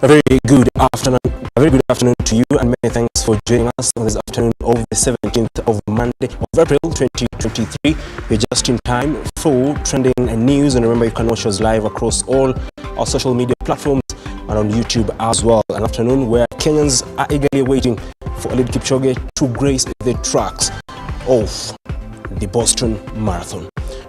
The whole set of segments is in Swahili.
A very good afternoon. A very good afternoon to you, and many thanks for joining us on this afternoon of the 17th of Monday of April 2023. We're just in time for trending news, and remember you can watch us live across all our social media platforms and on YouTube as well. An afternoon where Kenyans are eagerly waiting for Eliud Kipchoge to grace the tracks of the Boston Marathon.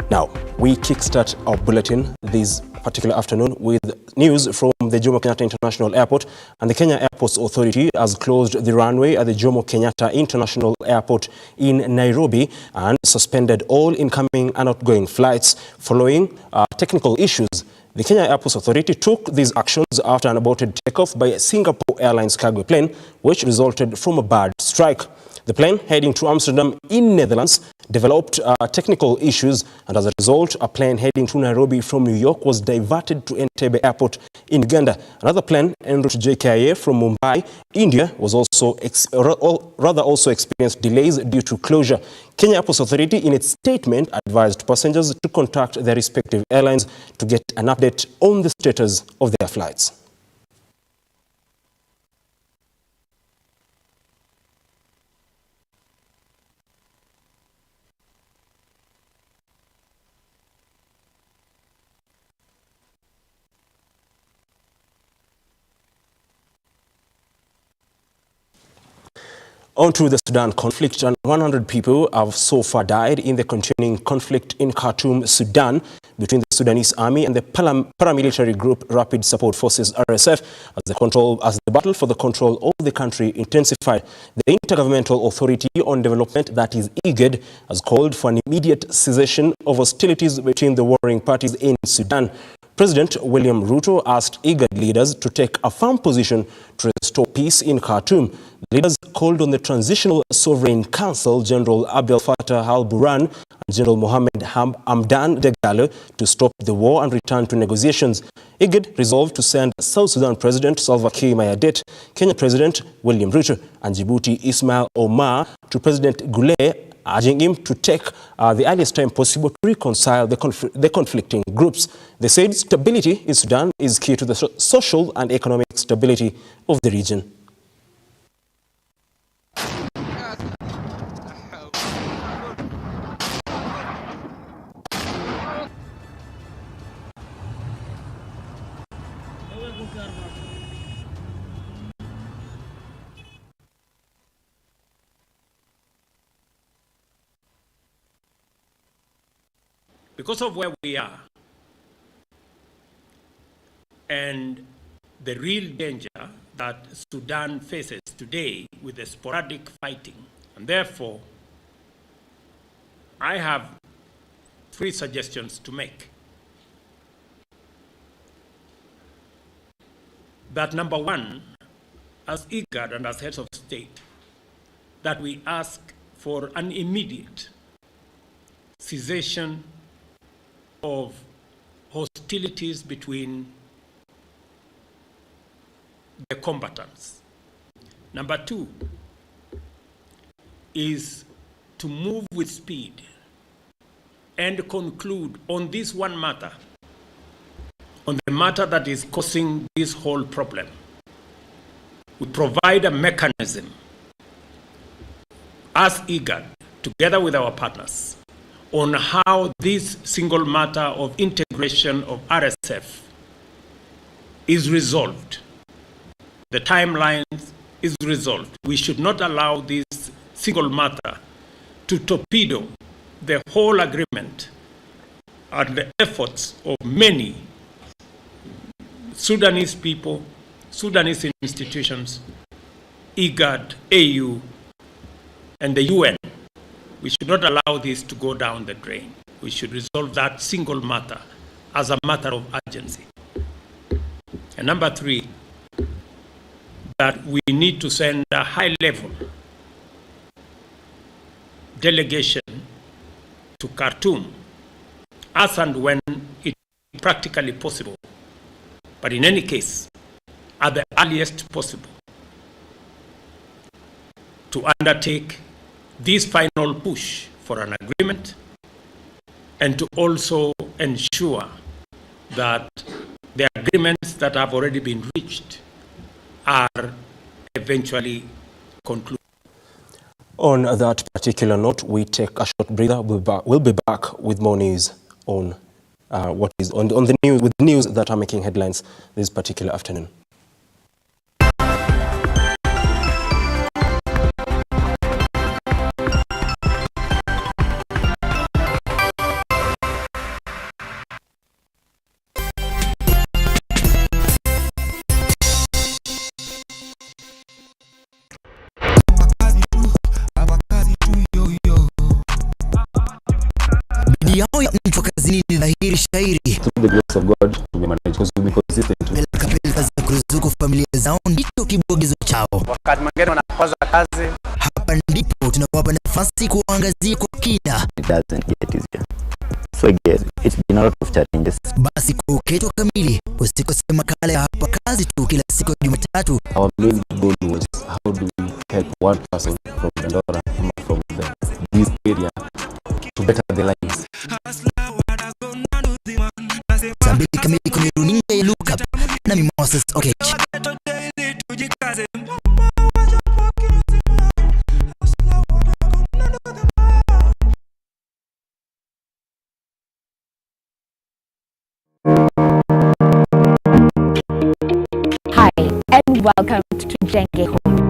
Now, we kickstart our bulletin this particular afternoon with news from the Jomo Kenyatta International Airport, and the Kenya Airports Authority has closed the runway at the Jomo Kenyatta International Airport in Nairobi and suspended all incoming and outgoing flights following technical issues. The Kenya Airports Authority took these actions after an aborted takeoff by a Singapore Airlines cargo plane, which resulted from a bird strike. The plane heading to Amsterdam in Netherlands developed technical issues, and as a result, a plane heading to Nairobi from New York was diverted to Entebbe Airport in Uganda. Another plane en route to JKIA from Mumbai, India, was also experienced delays due to closure. Kenya Airports Authority, in its statement, advised passengers to contact their respective airlines to get an update on the status of their flights. On to the Sudan conflict, and 100 people have so far died in the continuing conflict in Khartoum, Sudan, between the Sudanese army and the paramilitary group Rapid Support Forces (RSF) as the battle for the control of the country intensified. The Intergovernmental Authority on Development, that is IGAD, has called for an immediate cessation of hostilities between the warring parties in Sudan. President William Ruto asked IGAD leaders to take a firm position to restore peace in Khartoum. The leaders called on the Transitional Sovereign Council, General Abdel Fattah al-Burhan and General Mohamed Hamdan Dagalo to stop the war and return to negotiations. IGAD resolved to send South Sudan President Salva Kiir Mayardit, Kenya President William Ruto, and Djibouti Ismail Omar to President Gulay, urging him to take the earliest time possible to reconcile the conflicting groups. They said stability in Sudan is key to the social and economic stability of the region. Because of where we are and the real danger that Sudan faces today with the sporadic fighting, and therefore I have 3 suggestions to make. That number 1, as IGAD and as heads of state, that we ask for an immediate cessation of hostilities between the combatants. Number 2 is to move with speed and conclude on this one matter, on the matter that is causing this whole problem. We provide a mechanism as IGAD, together with our partners, on how this single matter of integration of RSF is resolved. The timelines is resolved. We should not allow this single matter to torpedo the whole agreement and the efforts of many Sudanese people, Sudanese institutions, IGAD, AU, and the UN. We should not allow this to go down the drain. We should resolve that single matter as a matter of urgency. And number 3, that we need to send a high-level delegation to Khartoum as and when it is practically possible, but in any case, at the earliest possible, to undertake this final push for an agreement and to also ensure that the agreements that have already been reached are eventually concluded. On that particular note, we take a short breather. We'll be back with more news on what is on the news, with news that are making headlines this particular afternoon. Yao ya mtu kazini ni dhahiri shairi. Through the grace of God, we manage because we be consistent. Peleka za kuruzuku familia zao ndicho kibogizo chao. Wakati mwingine wanakosa kazi. Hapa ndipo tunawapa nafasi kuangazia kwa kina. It doesn't get easier. So I guess it's been a lot of challenges. Basi kwa uketo kamili, usikose makala ya hapa kazi tu kila siku ya Jumatatu. Our main goal was how do we help one person from Dandora, from this area to better their lives. Sabili kamili kwenye runinga ya Lookuptv na Moses Okech. Hi, and welcome to Jenge Home.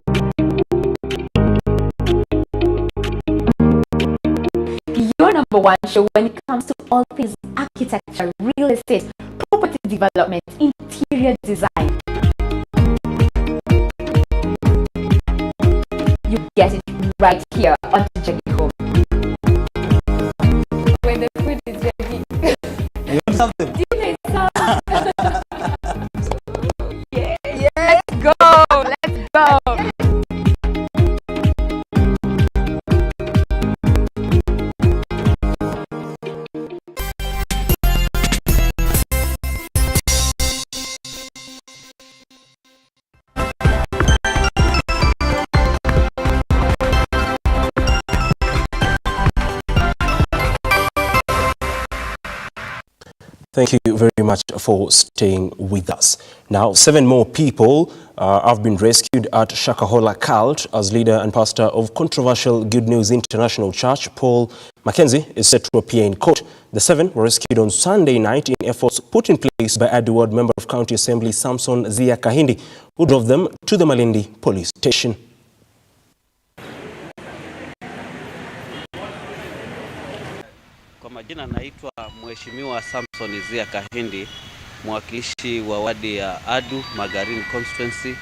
Your number one show when it comes to all things architecture, real estate, property development, interior design. You get it right here on Jenge Home. When the food is ready. You want something? Dinner is served. Yeah, let's go. Let's go. Thank you very much for staying with us. Now, 7 more people have been rescued at Shakahola Cult as leader and pastor of controversial Good News International Church, Paul Mackenzie, is set to appear in court. The 7 were rescued on Sunday night in efforts put in place by Edward Member of County Assembly Samson Zia Kahindi, who drove them to the Malindi police station. Kwa majina naitwa Mheshimiwa Samson Zia Kahindi, mwakilishi wa wadi ya Adu Magarini Constituency,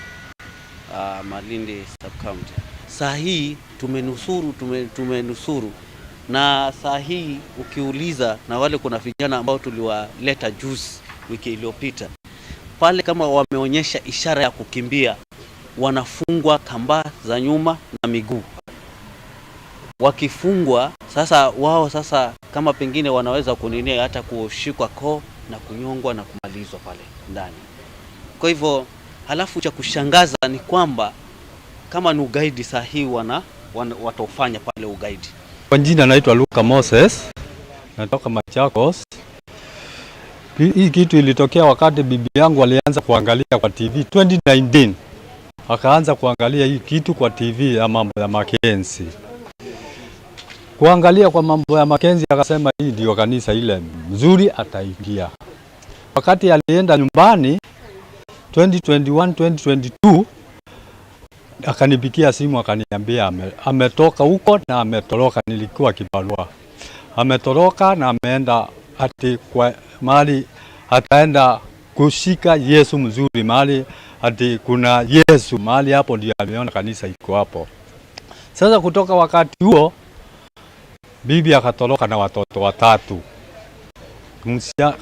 Malindi Sub-County. Saa hii tumenusuru na saa hii ukiuliza na wale kuna vijana ambao tuliwaleta juzi wiki iliyopita, pale kama wameonyesha ishara ya kukimbia, wanafungwa kamba za nyuma na miguu. Wakifungwa sasa wao kama pengine wanaweza kuninia hata kushikwa koo na kunyongwa na kumalizwa pale ndani. Kwa hivyo halafu cha kushangaza ni kwamba kama ni ugaidi sahihi watofanya pale ugaidi. Kwa jina naitwa Luka Moses, natoka Machakos. Hii kitu ilitokea wakati bibi yangu alianza kuangalia kwa TV 2019. Akaanza kuangalia hii kitu kwa TV ya mambo ya Mackenzie. Kuangalia kwa mambo ya Mackenzie akasema hii ndio kanisa ile mzuri ataingia. Wakati alienda nyumbani 2021-2022 akanipigia simu akaniambia ametoka huko na ametoroka, nilikuwa kibarua. Ametoroka na ameenda ati kwa mahali ataenda kushika Yesu mzuri, mahali ati kuna Yesu, mahali hapo ndio aliona kanisa iko hapo. Sasa kutoka wakati huo bibi akatoroka na watoto 3.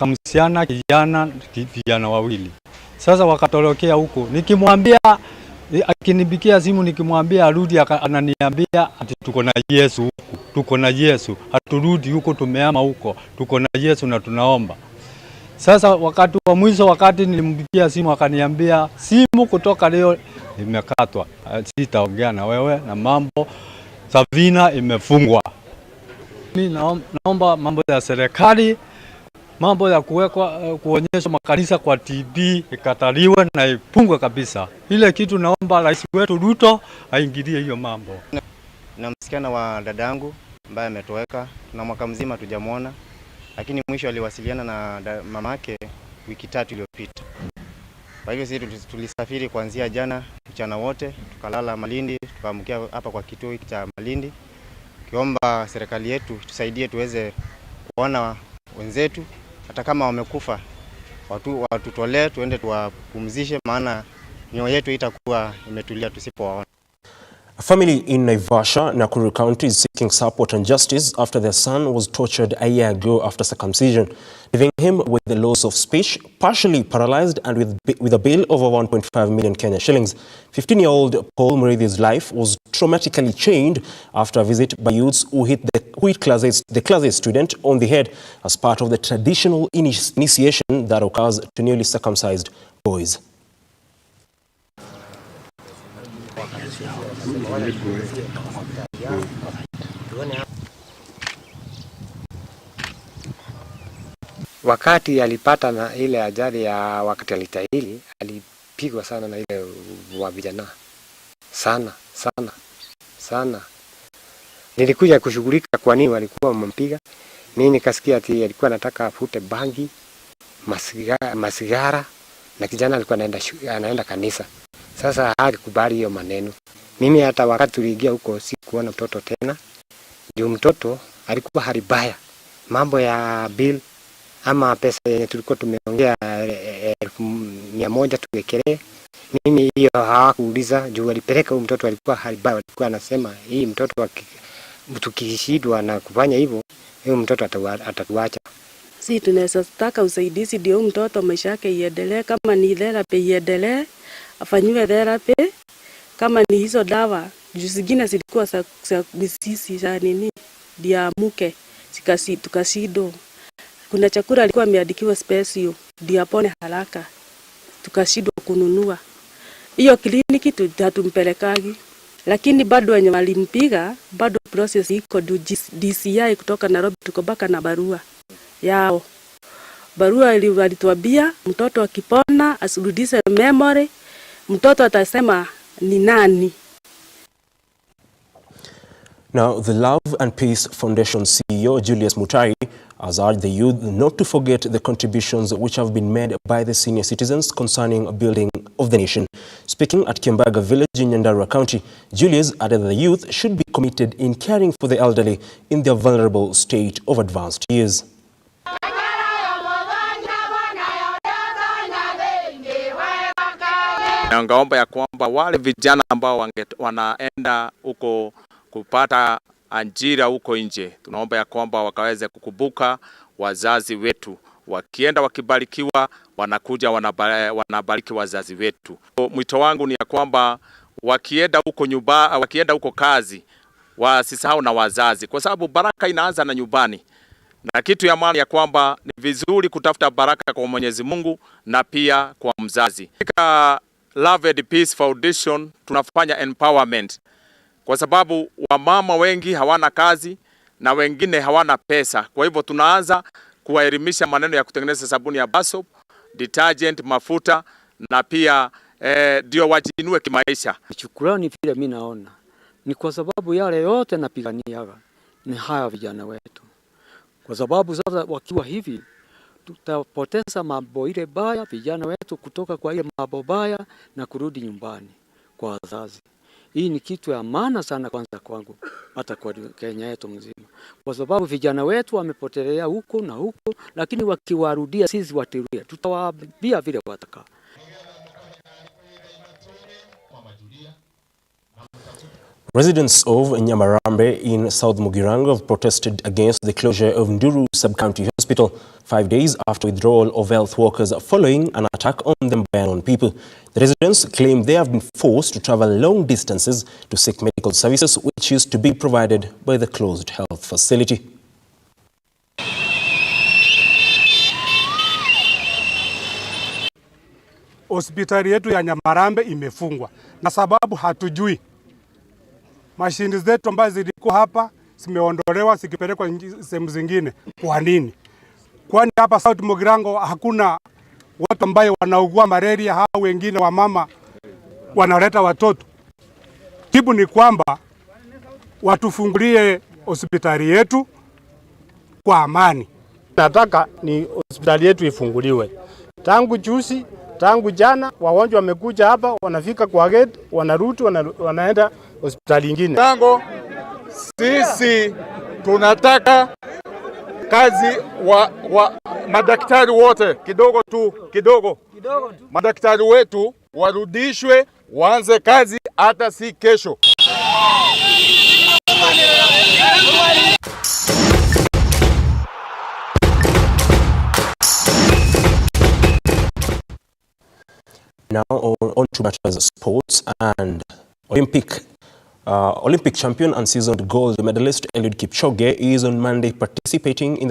Msichana kijana wawili. Sasa wakatorokea huko. Nikimwambia akinipigia simu nikimwambia arudi ananiambia ati tuko na Yesu huko. Tuko na Yesu. Haturudi huko, tumeama huko. Tuko na Yesu na tunaomba. Sasa wakati wa mwisho, wakati nilimpigia simu akaniambia simu kutoka leo imekatwa. Sitaongea na wewe na mambo Savina imefungwa. Mimi naomba mambo ya serikali Mambo ya kuwekwa kuonyesha makanisa kwa TV ikataliwe na ipungwe kabisa. Ile kitu naomba rais wetu Ruto aingilie hiyo mambo. Na msichana wa dadangu ambaye ametoweka na mwaka mzima tujamuona, lakini mwisho aliwasiliana na mamake wiki 3 iliyopita. Kwa hivyo sisi tulisafiri kuanzia jana mchana wote, tukalala Malindi, tukaamkia hapa kwa kituo hiki cha Malindi. Kiomba serikali yetu tusaidie tuweze kuona wenzetu hata kama wamekufa. Watutolee tuende tuwapumzishe, maana mioyo yetu itakuwa imetulia tusipowaona. A family in Naivasha, Nakuru County is seeking support and justice after their son was tortured a year ago after circumcision, leaving him with the loss of speech, partially paralyzed and with a bill of over 1.5 million Kenya shillings. 15-year-old Paul Muridhi's life was traumatically changed after a visit by youths who hit the class 8 student on the head as part of the traditional initiation that occurs to newly circumcised boys. Wakati alipata na ile ajali ya wakati alitahili, alipigwa sana na ile wa vijana. Sana. Nilikuja kushughulika kwa nini walikuwa wamempiga. Mimi nikasikia ati alikuwa anataka afute bangi, masigara na kijana alikuwa anaenda kanisa. Sasa hakukubali hiyo maneno. Mimi hata wakati tuliingia huko sikuona mtoto tena. Ndio mtoto alikuwa hali mbaya. Mambo ya bill ama pesa yenye tulikuwa tumeongea 100 tuwekelee. Mimi hiyo hawakuuliza juu alipeleka huyo mtoto alikuwa hali mbaya. Alikuwa anasema hii mtoto tukishindwa na kufanya hivyo, huyo mtoto atatuacha. Sisi tunaweza taka usaidizi ndio mtoto maisha yake iendelee, kama ni therapy iendelee, afanywe therapy, kama ni hizo dawa juu zingine zilikuwa za misisi za nini dia muke tukashido. Kuna chakula alikuwa ameandikiwa special ndio apone haraka, tukashindwa kununua. Hiyo kliniki hatumpelekagi, lakini bado wenye walimpiga bado process iko DCI kutoka Nairobi tuko baka na barua yao. Barua ilituambia mtoto akipona asirudishe memory, mtoto atasema ni nani. Now, the Love and Peace Foundation CEO Julius Mutai has urged the youth not to forget the contributions which have been made by the senior citizens concerning a building of the nation. Speaking at Kiambaga village in Nyandarua County, Julius added that the youth should be committed in caring for the elderly in their vulnerable state of advanced years. Naomba ya kwamba wale vijana ambao wanaenda huko kupata ajira huko nje, tunaomba ya kwamba wakaweze kukumbuka wazazi wetu. Wakienda wakibarikiwa, wanakuja wanabariki wazazi wetu. Mwito wangu ni ya kwamba wakienda huko kazi, wasisahau na wazazi, kwa sababu baraka inaanza na nyumbani. Na kitu ya maana ya kwamba ni vizuri kutafuta baraka kwa Mwenyezi Mungu na pia kwa mzazi. Katika Love and Peace Foundation tunafanya empowerment, kwa sababu wamama wengi hawana kazi na wengine hawana pesa. Kwa hivyo tunaanza kuwaelimisha maneno ya kutengeneza sabuni ya basoap, detergent, mafuta na pia ndio wajinue kimaisha. Shukrani vile mimi naona ni kwa sababu yale yote napigania ni haya vijana wetu. Kwa sababu sasa wakiwa hivi tutapoteza mambo ile baya vijana wetu kutoka kwa ile mambo baya na kurudi nyumbani kwa wazazi. Hii ni kitu ya maana sana kwanza kwangu hata kwa Kenya yetu mzima. Kwa sababu vijana wetu wamepotelea huko na huko, lakini wakiwarudia sisi watirudia tutawaambia vile wataka. Residents of Nyamarambe in South Mugirango have protested against the closure of Nduru Sub-County Hospital 5 days after withdrawal of health workers following an attack on them by unknown people. The residents claim they have been forced to travel long distances to seek medical services which used to be provided by the closed health facility. Hospitali yetu ya Nyamarambe imefungwa na sababu hatujui. Mashini zetu ambazo zilikuwa hapa zimeondolewa zikipelekwa sehemu zingine. Kwa nini? Kwani hapa South Mugirango hakuna watu ambaye wanaugua malaria, hao wengine wa mama wanaleta watoto. Jibu ni kwamba watufungulie hospitali yetu kwa amani. Nataka ni hospitali yetu ifunguliwe. Tangu juzi, tangu jana wagonjwa wamekuja hapa, wanafika kwa gate, wanarudi, wanaenda hospitali nyingine. Tango sisi tunataka kazi wa madaktari wote kidogo. Madaktari wetu warudishwe, waanze kazi hata si kesho. Now on to matters of sports and Olympic champion and seasoned gold medalist Eliud Kipchoge is on Monday participating in the